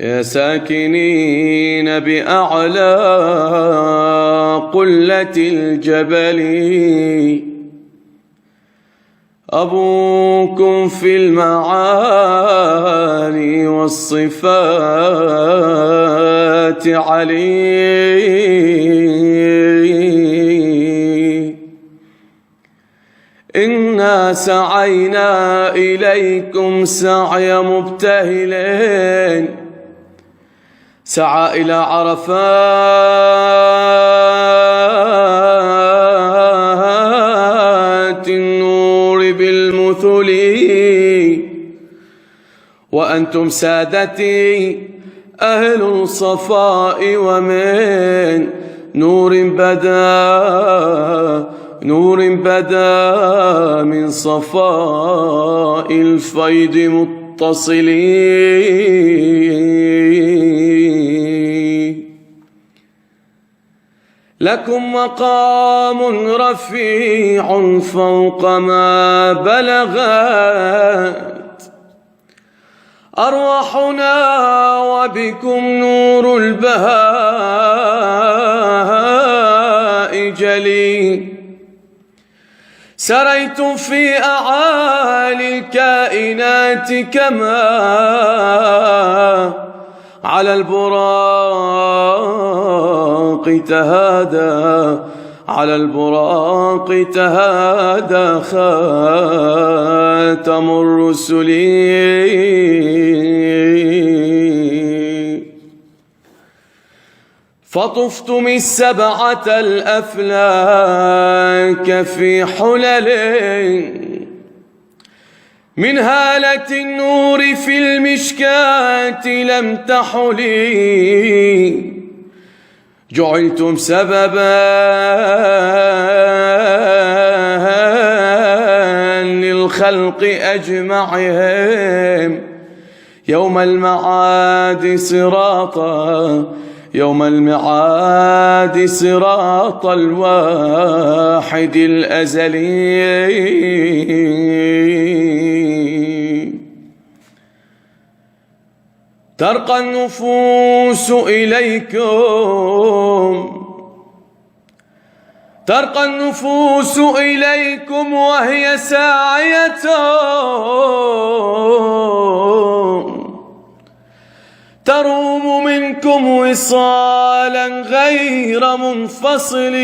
يا ساكنين بأعلى قلة الجبل، أبوكم في المعاني والصفات علي. إنا سعينا إليكم سعي مبتهل، سعى إلى عرفات النور بالمثل، وأنتم سادتي أهل الصفاء، ومن نور بدا من صفاء الفيض متصلين. لكم مقام رفيع فوق ما بلغت أرواحنا، وبكم نور البهاء جلي. سريتم في أعالي الكائنات كما على البراق تهادى خاتم الرسل. فطفتم السبعة الأفلاك في حلل من هالة النور في المشكاة لم تحلي. جعلتم سببا للخلق أجمعهم يوم المعاد صراط الواحد الأزلي. ترقى النفوس إليكم وهي ساعية تروم منكم وصالا غير منفصل،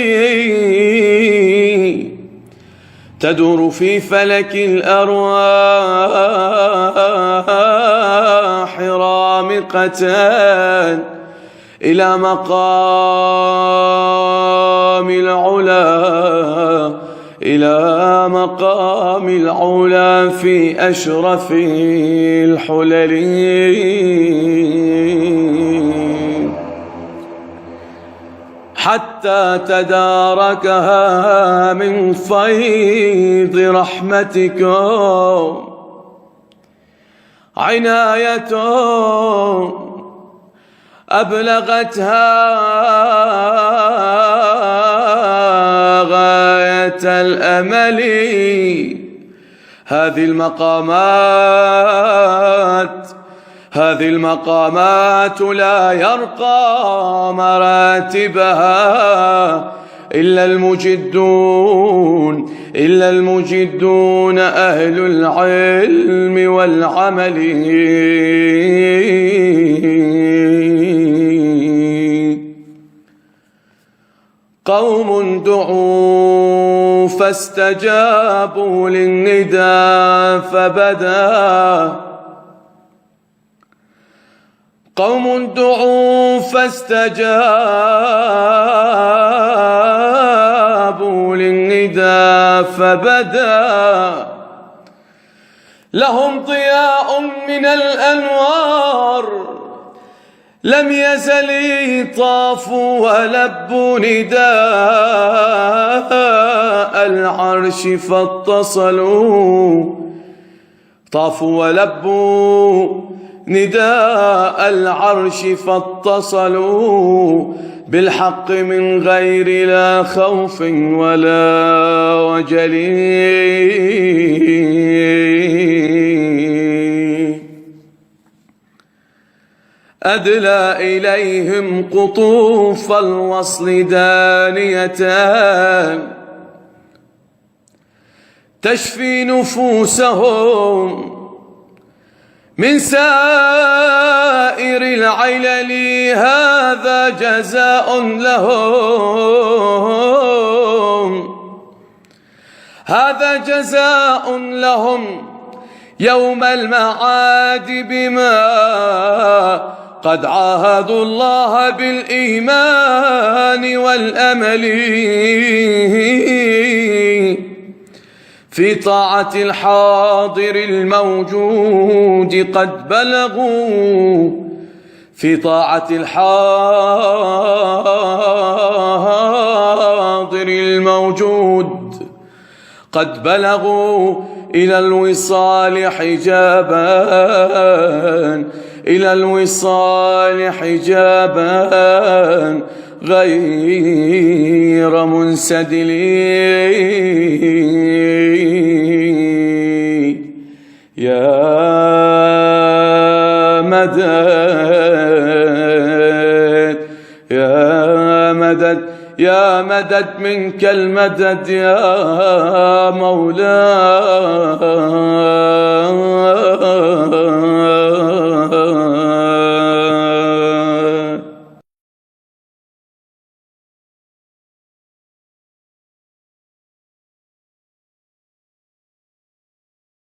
تدور في فلك الأرواح رامقة إلى مقام العلا في أشرف الحلل. حتى تداركها من فيض رحمتكم عناية أبلغتها غاية الأمل. هذه المقامات لا يرقى مراتبها إلا المجدون أهل العلم والعمل. قوم دعوا فاستجابوا للنداء فبدا، قوم دعوا فاستجابوا للنداء فبدا، لهم ضياء من الأنوار لم يزل طافوا ولبوا نداء العرش فاتصلوا، طافوا ولبوا نداء العرش فاتصلوا بالحق من غير لا خوف ولا وجل. أدلى إليهم قطوف الوصل دانية تشفي نفوسهم من سائر العلل. هذا جزاء لهم، هذا جزاء لهم يوم المعاد بما قد عاهدوا الله بالإيمان والأمل في طاعة الحاضر الموجود قد بلغوا، في طاعة الحاضر الموجود قد بلغوا إلى الوصال حجابا، إلى الوصال حجابا غير منسدلين. يا مدد يا مدد يا مدد منك المدد يا مولاي.